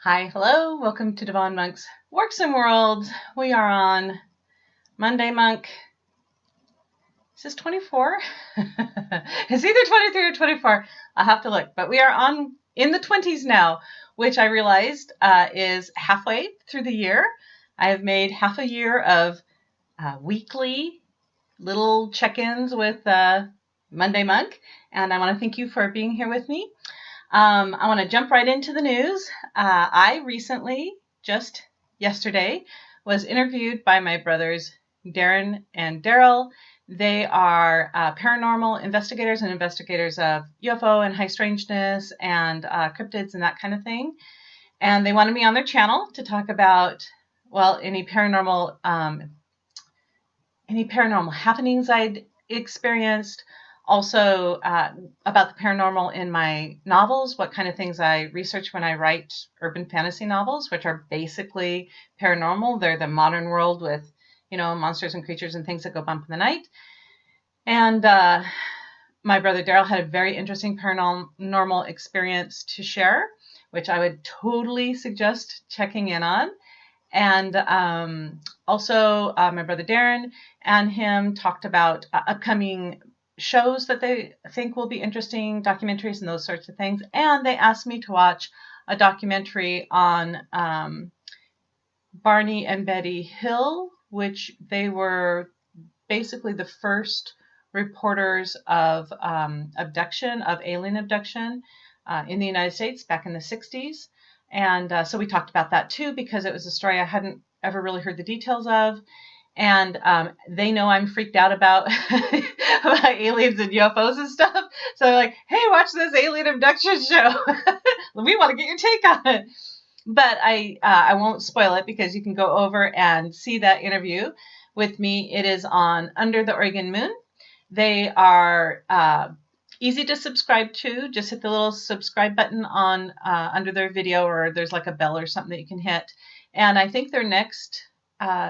Hi, hello, welcome to Devon Monk's Works and Worlds. We are on Monday Monk. Is this 24? It's either 23 or 24. I'll have to look, but we are in the 20s now, which I realized is halfway through the year. I have made half a year of weekly little check-ins with Monday Monk, and I want to thank you for being here with me. I want to jump right into the news. I recently, just yesterday, was interviewed by my brothers Darren and Daryl. They are paranormal investigators and investigators of UFO and high strangeness and cryptids and that kind of thing. And they wanted me on their channel to talk about, well, any paranormal happenings I'd experienced, also about the paranormal in my novels, what kind of things I research when I write urban fantasy novels, which are basically paranormal. They're the modern world with, monsters and creatures and things that go bump in the night. And my brother Daryl had a very interesting paranormal experience to share, which I would totally suggest checking in on. And also my brother Darren and him talked about upcoming shows that they think will be interesting, documentaries and those sorts of things. And they asked me to watch a documentary on Barney and Betty Hill, which they were basically the first reporters of alien abduction in the United States back in the 60s. And so we talked about that too, because it was a story I hadn't ever really heard the details of. And they know I'm freaked out about, about aliens and UFOs and stuff. So they're like, hey, watch this alien abduction show. We want to get your take on it. But I won't spoil it because you can go over and see that interview with me. It is on Under the Oregon Moon. They are easy to subscribe to. Just hit the little subscribe button on under their video, or there's like a bell or something that you can hit. And I think their next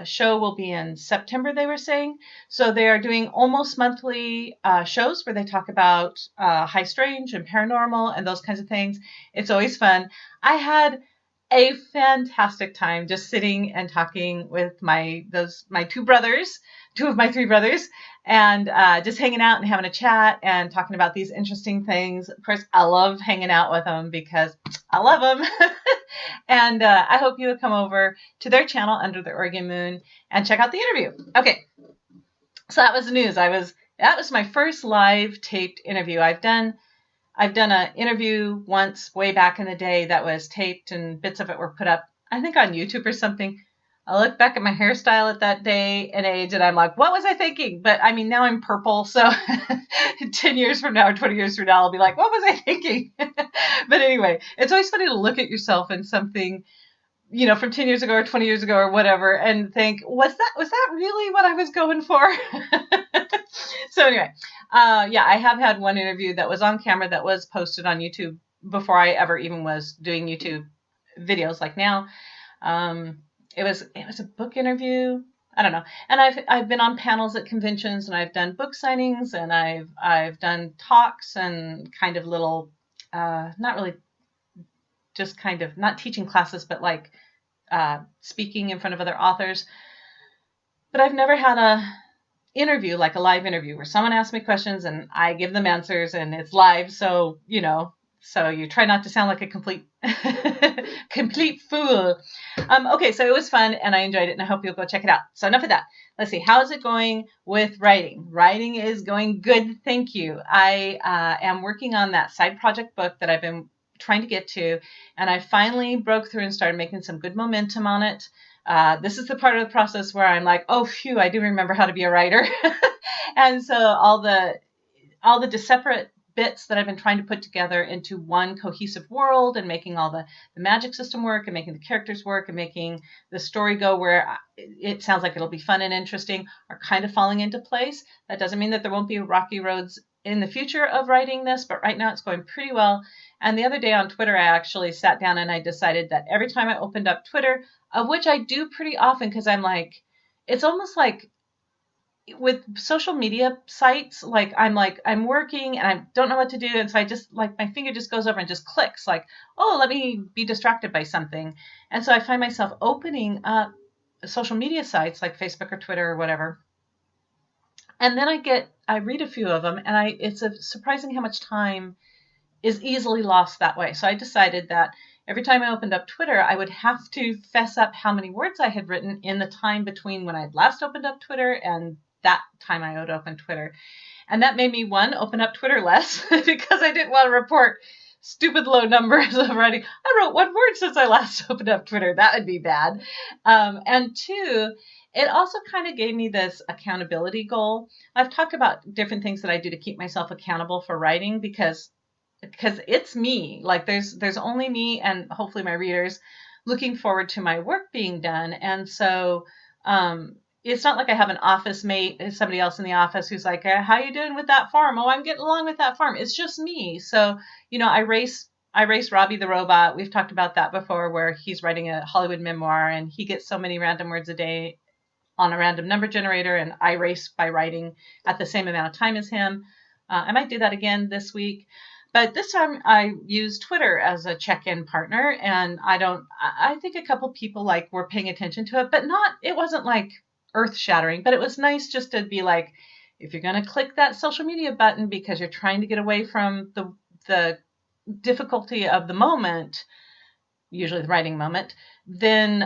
show will be in September, they were saying. So they are doing almost monthly shows where they talk about high strange and paranormal and those kinds of things. It's always fun. I had a fantastic time just sitting and talking with my two of my three brothers, and just hanging out and having a chat and talking about these interesting things. Of course, I love hanging out with them because I love them. And I hope you would come over to their channel, Under the Oregon Moon, and check out the interview. Okay, so that was the news. That was my first live taped interview. I've done an interview once way back in the day that was taped, and bits of it were put up, I think, on YouTube or something. I look back at my hairstyle at that day and age, and I'm like, what was I thinking? But I mean, now I'm purple, so 10 years from now or 20 years from now, I'll be like, what was I thinking? But anyway, it's always funny to look at yourself in something, from 10 years ago or 20 years ago or whatever, and think, was that really what I was going for? So anyway, I have had one interview that was on camera that was posted on YouTube before I ever even was doing YouTube videos like now. It was a book interview. I don't know. And I've been on panels at conventions, and I've done book signings, and I've done talks and kind of little, not really, just kind of not teaching classes, but like speaking in front of other authors. But I've never had a interview, like a live interview, where someone asks me questions and I give them answers, and it's live. So so you try not to sound like a complete complete fool. Okay, so it was fun and I enjoyed it, and I hope you'll go check it out. So enough of that. Let's see, how is it going with writing? Writing is going good, thank you. I am working on that side project book that I've been trying to get to, and I finally broke through and started making some good momentum on it. This is the part of the process where I'm like, oh, phew, I do remember how to be a writer. And so all the separate bits that I've been trying to put together into one cohesive world, and making all the magic system work, and making the characters work, and making the story go where it sounds like it'll be fun and interesting, are kind of falling into place. That doesn't mean that there won't be rocky roads in the future of writing this, but right now it's going pretty well. And the other day on Twitter, I actually sat down and I decided that every time I opened up Twitter, of which I do pretty often, because I'm like, it's almost like with social media sites, like I'm working and I don't know what to do, and so I just like my finger just goes over and just clicks like, oh, let me be distracted by something. And so I find myself opening up social media sites like Facebook or Twitter or whatever, and then I read a few of them, and it's surprising how much time is easily lost that way. So I decided that every time I opened up Twitter, I would have to fess up how many words I had written in the time between when I'd last opened up Twitter and that time I would open Twitter. And that made me, one, open up Twitter less because I didn't want to report stupid low numbers of writing. I wrote 1 word since I last opened up Twitter. That would be bad. And two, it also kind of gave me this accountability goal. I've talked about different things that I do to keep myself accountable for writing because it's me. Like there's only me and hopefully my readers looking forward to my work being done. And so it's not like I have an office mate, somebody else in the office who's like, how you doing with that farm? Oh, I'm getting along with that farm. It's just me. So, I race Robbie the robot. We've talked about that before, where he's writing a Hollywood memoir and he gets so many random words a day on a random number generator, and I race by writing at the same amount of time as him. I might do that again this week. But this time I used Twitter as a check-in partner, and I think a couple people were paying attention to it, but it wasn't like earth-shattering, but it was nice just to be like, if you're going to click that social media button because you're trying to get away from the difficulty of the moment, usually the writing moment, then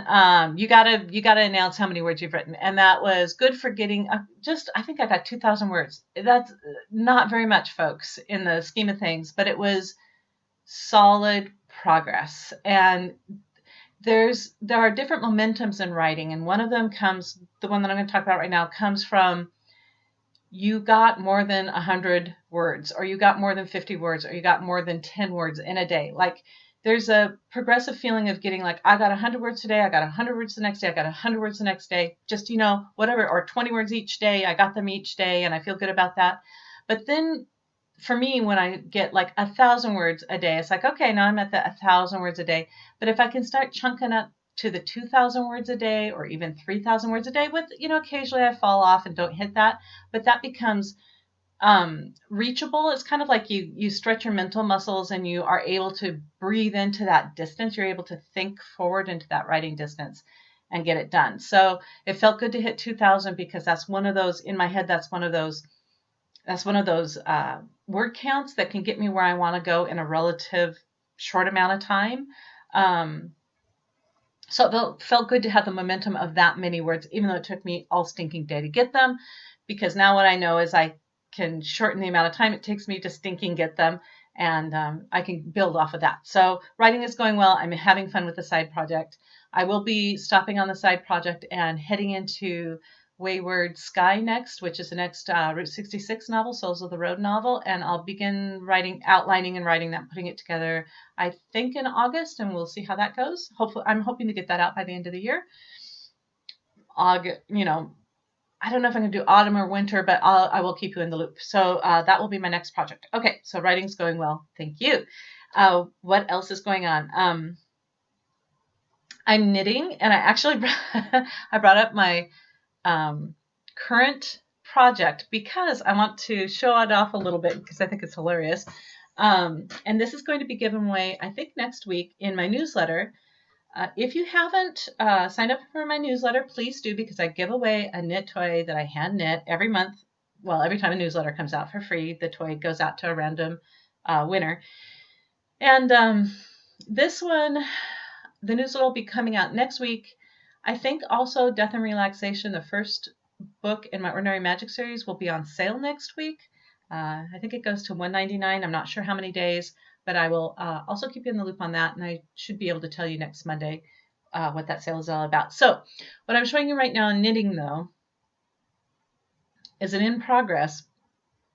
you gotta announce how many words you've written, and that was good for getting I think I got 2,000 words. That's not very much, folks, in the scheme of things, but it was solid progress. And there are different momentums in writing, and one of them the one that I'm going to talk about right now, comes from you got more than 100 words, or you got more than 50 words, or you got more than 10 words in a day. Like there's a progressive feeling of getting like, I got 100 words today, I got 100 words the next day, I got 100 words the next day, just, whatever, or 20 words each day, I got them each day, and I feel good about that. But then for me, when I get like 1,000 words a day, it's like, okay, now I'm at the 1,000 words a day. But if I can start chunking up to the 2,000 words a day, or even 3,000 words a day, with, occasionally I fall off and don't hit that, but that becomes reachable. It's kind of like you stretch your mental muscles and you are able to breathe into that distance. You're able to think forward into that writing distance and get it done. So it felt good to hit 2,000 because that's one of those, in my head, that's one of those word counts that can get me where I want to go in a relative short amount of time. So it felt good to have the momentum of that many words, even though it took me all stinking day to get them, because now what I know is I can shorten the amount of time it takes me to stinking get them, and I can build off of that. So writing is going well. I'm having fun with the side project. I will be stopping on the side project and heading into Wayward Sky next, which is the next Route 66 novel, Souls of the Road novel, and I'll begin outlining and writing that, putting it together, I think in August, and we'll see how that goes. Hopefully, I'm hoping to get that out by the end of the year. August, I don't know if I'm going to do autumn or winter, but I will keep you in the loop. So that will be my next project. Okay, so writing's going well. Thank you. What else is going on? I'm knitting, and I actually I brought up my current project because I want to show it off a little bit because I think it's hilarious. And this is going to be given away, I think, next week in my newsletter. If you haven't signed up for my newsletter, please do, because I give away a knit toy that I hand knit every month. Well, every time a newsletter comes out for free, the toy goes out to a random winner. And this one, the newsletter will be coming out next week. I think also Death and Relaxation, the first book in my Ordinary Magic series, will be on sale next week. I think it goes to $1.99. I'm not sure how many days, but I will also keep you in the loop on that, and I should be able to tell you next Monday what that sale is all about. So what I'm showing you right now in knitting, though, is an in-progress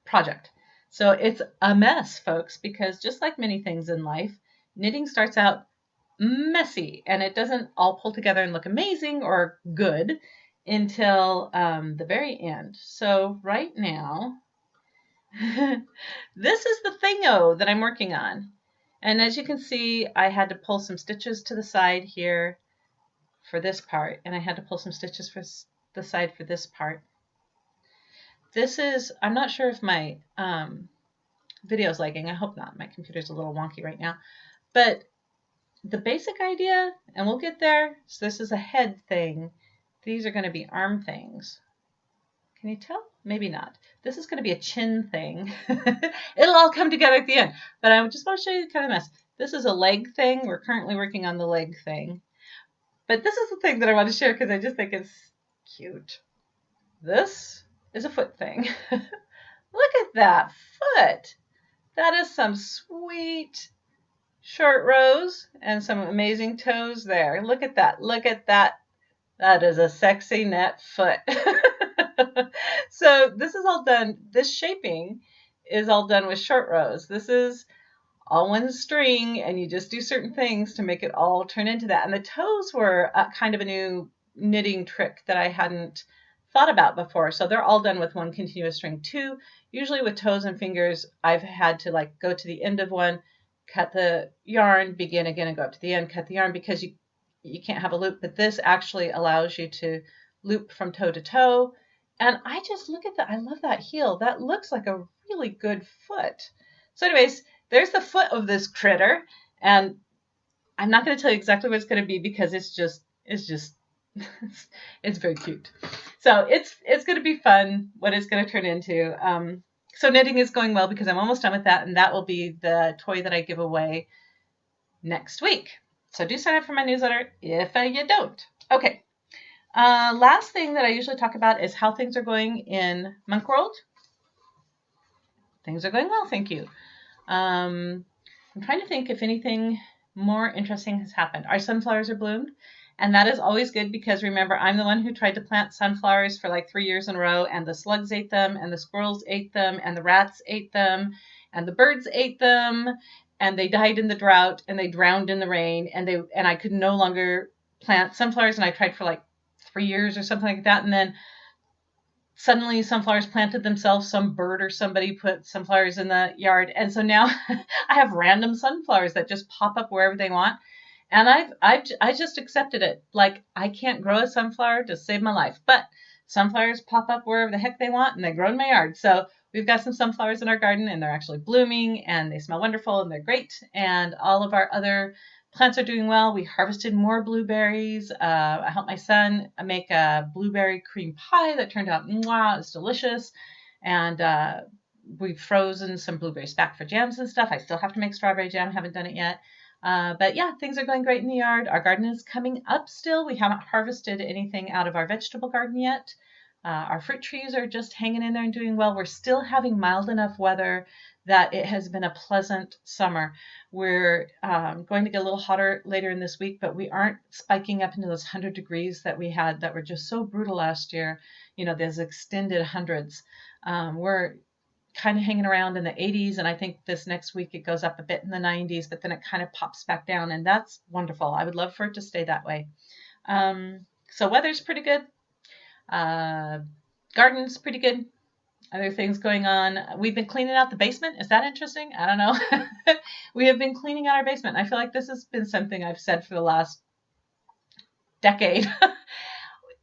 project. So it's a mess, folks, because just like many things in life, knitting starts out messy, and it doesn't all pull together and look amazing or good until the very end. So right now, this is the thingo that I'm working on. And as you can see, I had to pull some stitches to the side here for this part, and I had to pull some stitches for the side for this part. this is, I'm not sure if my video's lagging. I hope not. My computer's a little wonky right now. But the basic idea, and we'll get there. So this is a head thing. These are going to be arm things. Can you tell? Maybe not. This is going to be a chin thing. It'll all come together at the end. But I just want to show you kind of mess. This is a leg thing. We're currently working on the leg thing. But this is the thing that I want to share because I just think it's cute. This is a foot thing. Look at that foot. That is some sweet short rows and some amazing toes there. Look at that. Look at that. That is a sexy net foot. So this is all done. This shaping is all done with short rows. This is all one string, and you just do certain things to make it all turn into that. And the toes were kind of a new knitting trick that I hadn't thought about before. So they're all done with one continuous string too. Usually with toes and fingers, I've had to like go to the end of one, cut the yarn, begin again and go up to the end, cut the yarn, because you can't have a loop. But this actually allows you to loop from toe to toe. And I just look at that. I love that heel. That looks like a really good foot. So anyways, there's the foot of this critter, and I'm not going to tell you exactly what it's going to be because it's just it's very cute. So it's going to be fun what it's going to turn into. So knitting is going well because I'm almost done with that, and that will be the toy that I give away next week. So do sign up for my newsletter if you don't. Okay. Last thing that I usually talk about is how things are going in Monk World. Things are going well, thank you. I'm trying to think if anything more interesting has happened. Our sunflowers are bloomed, and that is always good because remember, I'm the one who tried to plant sunflowers for like 3 years in a row, and the slugs ate them, and the squirrels ate them, and the rats ate them, and the birds ate them, and they died in the drought, and they drowned in the rain, and I could no longer plant sunflowers, and I tried for like 3 years or something like that, and then suddenly sunflowers planted themselves. Some bird or somebody put sunflowers in the yard, and so now I have random sunflowers that just pop up wherever they want, and I just accepted it. Like, I can't grow a sunflower to save my life, but sunflowers pop up wherever the heck they want, and they grow in my yard. So we've got some sunflowers in our garden, and they're actually blooming, and they smell wonderful, and they're great. And all of our other plants are doing well. We harvested more blueberries. I helped my son make a blueberry cream pie that turned out, mwah, it's delicious. And we've frozen some blueberries back for jams and stuff. I still have to make strawberry jam. Haven't done it yet. But yeah, things are going great in the yard. Our garden is coming up still. We haven't harvested anything out of our vegetable garden yet. Our fruit trees are just hanging in there and doing well. We're still having mild enough weather that it has been a pleasant summer. We're going to get a little hotter later in this week, but we aren't spiking up into those 100 degrees that we had that were just so brutal last year. You know, those extended hundreds. We're kind of hanging around in the 80s, and I think this next week it goes up a bit in the 90s, but then it kind of pops back down, and that's wonderful. I would love for it to stay that way. So weather's pretty good. Garden's pretty good. Other things going on. We've been cleaning out the basement. Is that interesting? I don't know. We have been cleaning out our basement. I feel like this has been something I've said for the last decade.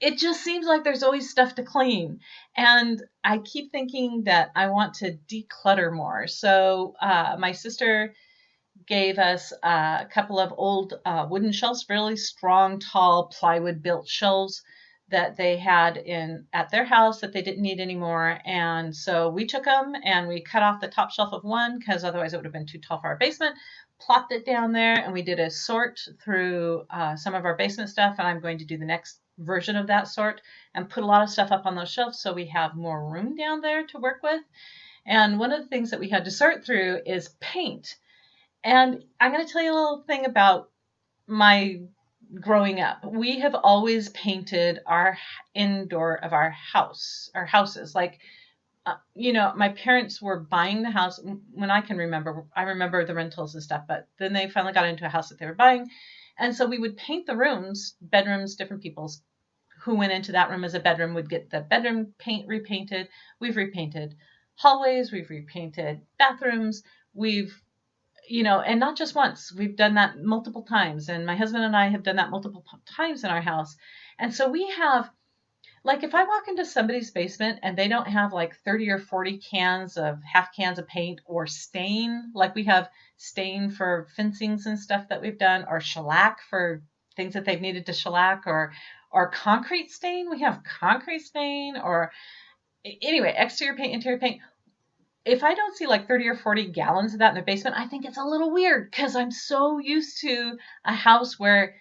It just seems like there's always stuff to clean. And I keep thinking that I want to declutter more. So my sister gave us a couple of old wooden shelves, really strong, tall, plywood built shelves that they had at their house that they didn't need anymore. And so we took them and we cut off the top shelf of one because otherwise it would have been too tall for our basement, plopped it down there, and we did a sort through some of our basement stuff. And I'm going to do the next version of that sort and put a lot of stuff up on those shelves so we have more room down there to work with. And one of the things that we had to sort through is paint. And I'm going to tell you a little thing about my growing up. We have always painted our indoor of our houses. Like, my parents were buying the house when I can remember. I remember the rentals and stuff, but then they finally got into a house that they were buying. And so we would paint the rooms, bedrooms, different people's who went into that room as a bedroom would get the bedroom paint repainted. We've repainted hallways, we've repainted bathrooms, and not just once. We've done that multiple times. And my husband and I have done that multiple times in our house. And so we have Like if I walk into somebody's basement and they don't have like 30 or 40 cans of half cans of paint or stain, like we have stain for fencings and stuff that we've done, or shellac for things that they've needed to shellac, or concrete stain. We have concrete stain, or anyway, exterior paint, interior paint. If I don't see like 30 or 40 gallons of that in the basement, I think it's a little weird because I'm so used to a house where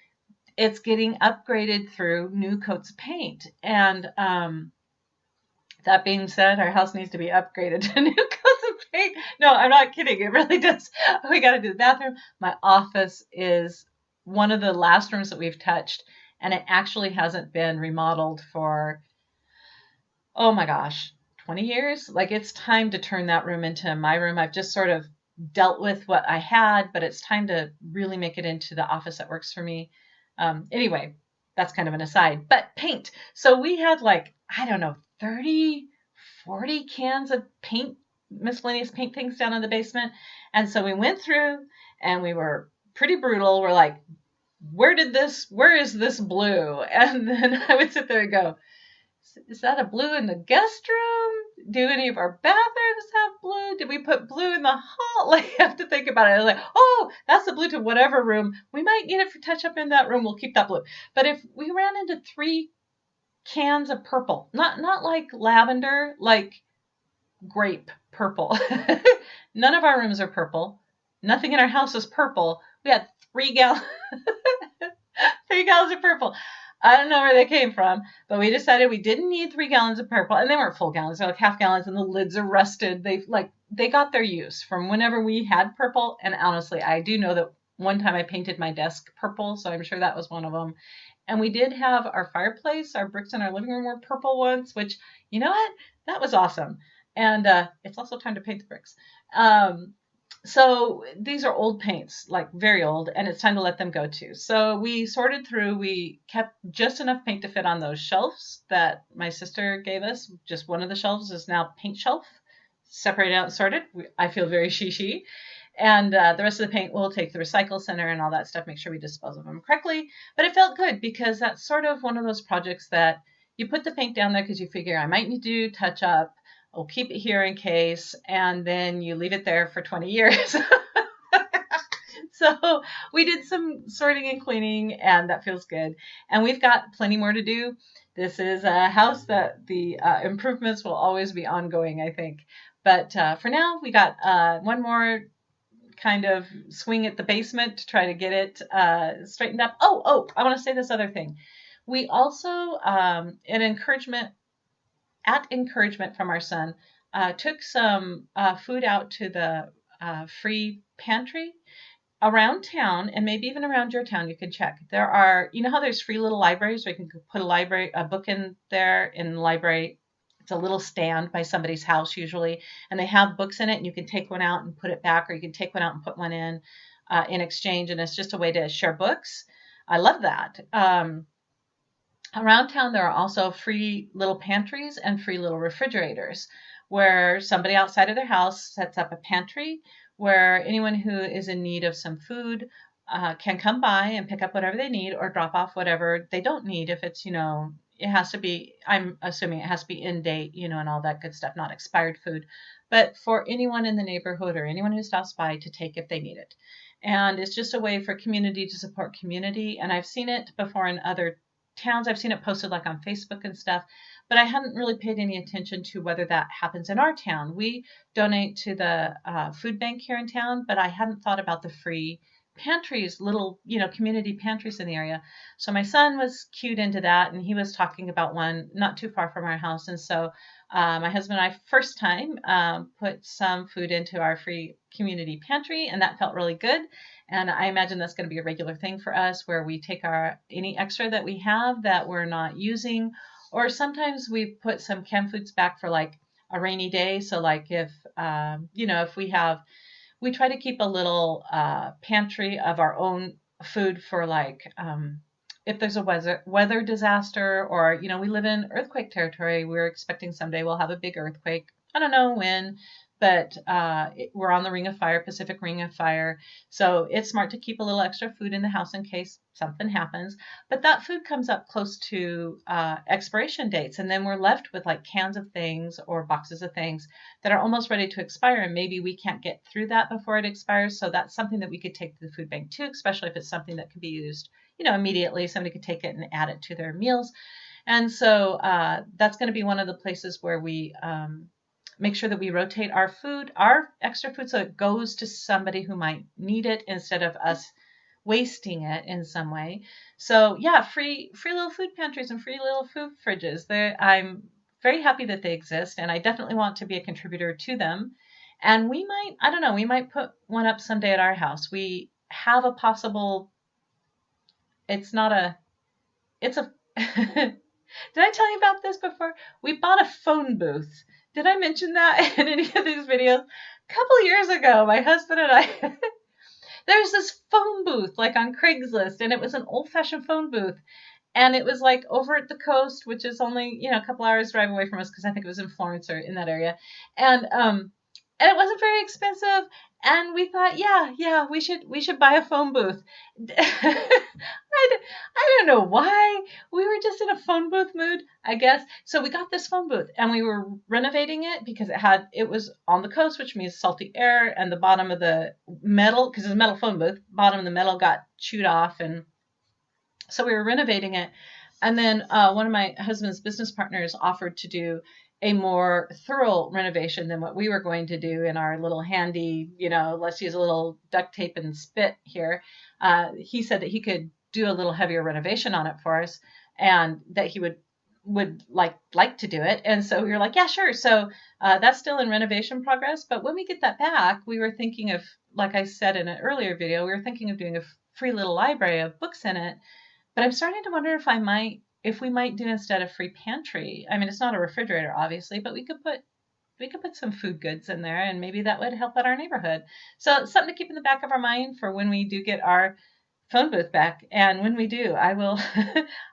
it's getting upgraded through new coats of paint. And that being said, our house needs to be upgraded to new coats of paint. No, I'm not kidding. It really does. We got to do the bathroom. My office is one of the last rooms that we've touched, and it actually hasn't been remodeled for, oh my gosh, 20 years. Like it's time to turn that room into my room. I've just sort of dealt with what I had, but it's time to really make it into the office that works for me. Anyway, that's kind of an aside, but paint. So we had like, I don't know, 30, 40 cans of paint, miscellaneous paint things down in the basement. And so we went through and we were pretty brutal. We're like, where is this blue? And then I would sit there and go, is that a blue in the guest room? Do any of our bathrooms have blue? Did we put blue in the hall? Like, I have to think about it. I was like, oh, that's the blue to whatever room. We might need it for touch up in that room. We'll keep that blue. But if we ran into 3 cans of purple, not like lavender, like grape purple. None of our rooms are purple. Nothing in our house is purple. We had 3 gallons, 3 gallons of purple. I don't know where they came from, but we decided we didn't need 3 gallons of purple, and they weren't full gallons; they're like half gallons, and the lids are rusted. They got their use from whenever we had purple. And honestly, I do know that one time I painted my desk purple, so I'm sure that was one of them. And we did have our fireplace, our bricks in our living room were purple once, which, you know what? That was awesome. And it's also time to paint the bricks. So these are old paints, like very old, and it's time to let them go too. So we sorted through, we kept just enough paint to fit on those shelves that my sister gave us. Just one of the shelves is now paint shelf, separated out and sorted. I feel very she. And the rest of the paint we'll take to the recycle center and all that stuff, make sure we dispose of them correctly. But it felt good because that's sort of one of those projects that you put the paint down there because you figure I might need to touch up. I'll keep it here in case, and then you leave it there for 20 years. So we did some sorting and cleaning, and that feels good. And we've got plenty more to do. This is a house that the improvements will always be ongoing, I think. But for now, we got one more kind of swing at the basement to try to get it straightened up. Oh, I want to say this other thing. We also, at encouragement from our son, took some food out to the free pantry around town, and maybe even around your town. You can check. There are, you know how there's free little libraries where you can put a book in there in the library. It's a little stand by somebody's house usually, and they have books in it, and you can take one out and put it back, or you can take one out and put one in exchange, and it's just a way to share books. I love that. Around town, there are also free little pantries and free little refrigerators where somebody outside of their house sets up a pantry where anyone who is in need of some food can come by and pick up whatever they need or drop off whatever they don't need. If it's, it has to be, I'm assuming it has to be in date, and all that good stuff, not expired food, but for anyone in the neighborhood or anyone who stops by to take if they need it. And it's just a way for community to support community. And I've seen it before in other towns. I've seen it posted like on Facebook and stuff, but I hadn't really paid any attention to whether that happens in our town. We donate to the food bank here in town, but I hadn't thought about the free pantries, little, community pantries in the area. So my son was cued into that, and he was talking about one not too far from our house. And so my husband and I, first time, put some food into our free community pantry, and that felt really good. And I imagine that's going to be a regular thing for us where we take any extra that we have that we're not using, or sometimes we put some canned foods back for like a rainy day. So like if we try to keep a little pantry of our own food for like if there's a weather disaster, or we live in earthquake territory. We're expecting someday we'll have a big earthquake. I don't know when, but we're on the Ring of Fire, Pacific Ring of Fire. So it's smart to keep a little extra food in the house in case something happens. But that food comes up close to expiration dates, and then we're left with like cans of things or boxes of things that are almost ready to expire, and maybe we can't get through that before it expires. So that's something that we could take to the food bank too, especially if it's something that can be used, immediately. Somebody could take it and add it to their meals. And so that's going to be one of the places where we make sure that we rotate our food, our extra food, so it goes to somebody who might need it instead of us wasting it in some way. So yeah, free little food pantries and free little food fridges. I'm very happy that they exist, and I definitely want to be a contributor to them. And we might, I don't know, we might put one up someday at our house. We have a possible, it's not a, it's a, did I tell you about this before? We bought a phone booth. Did I mention that in any of these videos? A couple years ago, my husband and I, there's this phone booth like on Craigslist, and it was an old-fashioned phone booth. And it was like over at the coast, which is only, a couple hours drive away from us, because I think it was in Florence or in that area. And it wasn't very expensive. And we thought, yeah, we should buy a phone booth. I don't know why. We were just in a phone booth mood, I guess. So we got this phone booth, and we were renovating it because it was on the coast, which means salty air, and the bottom of the metal, because it's a metal phone booth, bottom of the metal got chewed off, and so we were renovating it. And then one of my husband's business partners offered to do a more thorough renovation than what we were going to do in our little handy, let's use a little duct tape and spit here. He said that he could do a little heavier renovation on it for us, and that he would like to do it. And so we were like, yeah, sure. So that's still in renovation progress. But when we get that back, we were thinking of, like I said in an earlier video, we were thinking of doing a free little library of books in it. But I'm starting to wonder if we might do instead a free pantry. I mean, it's not a refrigerator, obviously, but we could put some food goods in there, and maybe that would help out our neighborhood. So something to keep in the back of our mind for when we do get our phone booth back. And when we do, I will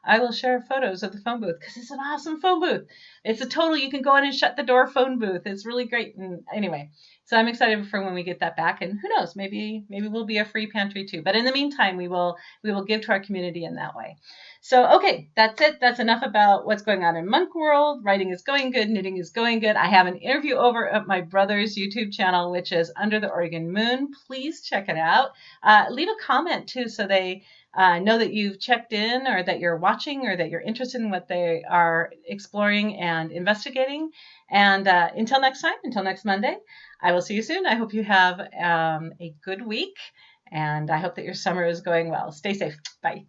I will share photos of the phone booth, because it's an awesome phone booth. It's a total, you can go in and shut the door phone booth. It's really great. And anyway, so I'm excited for when we get that back, and who knows, maybe we'll be a free pantry too. But in the meantime, we will give to our community in that way. So, okay, that's it. That's enough about what's going on in Monk World. Writing is going good. Knitting is going good. I have an interview over at my brother's YouTube channel, which is Under the Oregon Moon. Please check it out. Leave a comment too, so they know that you've checked in, or that you're watching, or that you're interested in what they are exploring and investigating. And until next time, until next Monday, I will see you soon. I hope you have a good week, and I hope that your summer is going well. Stay safe. Bye.